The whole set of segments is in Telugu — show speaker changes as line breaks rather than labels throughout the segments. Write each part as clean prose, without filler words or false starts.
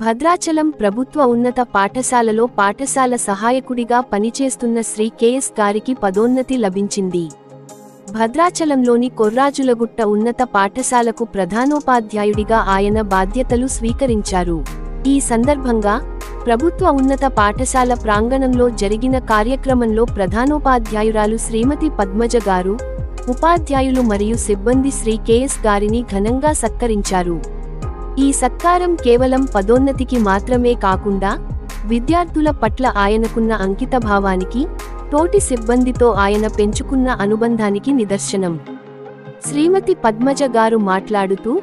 భద్రాచలం ప్రభుత్వ ఉన్నత పాఠశాలలో పాఠశాల సహాయకుడిగా పనిచేస్తున్న శ్రీ కెఎస్ గారికి పదోన్నతి లభించింది. భద్రాచలంలోని కొర్రాజులగుట్ట ఉన్నత పాఠశాలకు ప్రధానోపాధ్యాయుడిగా ఆయన బాధ్యతలు స్వీకరించారు. ఈ సందర్భంగా ప్రభుత్వ ఉన్నత పాఠశాల ప్రాంగణంలో జరిగిన కార్యక్రమంలో ప్రధానోపాధ్యాయురాలు శ్రీమతి పద్మజ గారు, ఉపాధ్యాయులు మరియు సిబ్బంది శ్రీ కెఎస్ గారిని ఘనంగా సత్కరించారు. ఈ సత్కారం కేవలం పదోన్నతికి మాత్రమే కాకుండా విద్యార్థుల పట్ల ఆయనకున్న అంకితభావానికి, తోటి సిబ్బందితో ఆయన పెంచుకున్న అనుబంధానికి నిదర్శనం. శ్రీమతి పద్మజ గారు మాట్లాడుతూ,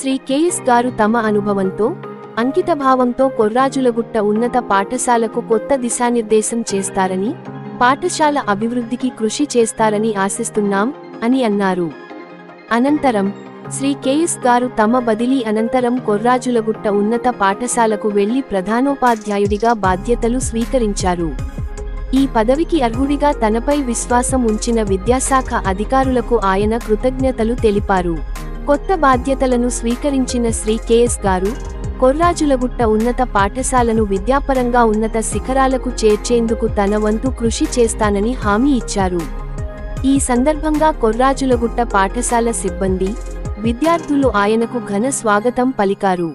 శ్రీ కెఎస్ గారు తమ అనుభవంతో, అంకితభావంతో కొర్రాజులగుట్ట ఉన్నత పాఠశాలకు కొత్త దిశానిర్దేశం చేస్తారని, పాఠశాల అభివృద్ధికి కృషి చేస్తారని ఆశిస్తున్నాం అని అన్నారు. అనంతరం శ్రీ కెఎస్ గారు తమ బదిలీ అనంతరం కొర్రాజులగుట్ట ఉన్నత పాఠశాలకు వెళ్లి ప్రధానోపాధ్యాయుడిగా బాధ్యతలు స్వీకరించారు. ఈ పదవికి అర్హుడిగా తనపై విశ్వాసం ఉంచిన విద్యాశాఖ అధికారులకు ఆయన కృతజ్ఞతలు తెలిపారు. కొత్త బాధ్యతలను స్వీకరించిన శ్రీ కెఎస్ గారు కొర్రాజులగుట్ట ఉన్నత పాఠశాలను విద్యాపరంగా ఉన్నత శిఖరాలకు చేర్చేందుకు తన వంతు కృషి చేస్తానని హామీ ఇచ్చారు. ఈ సందర్భంగా కొర్రాజులగుట్ట పాఠశాల సిబ్బంది, విద్యార్థులు ఆయనకు ఘన స్వాగతం పలికారు.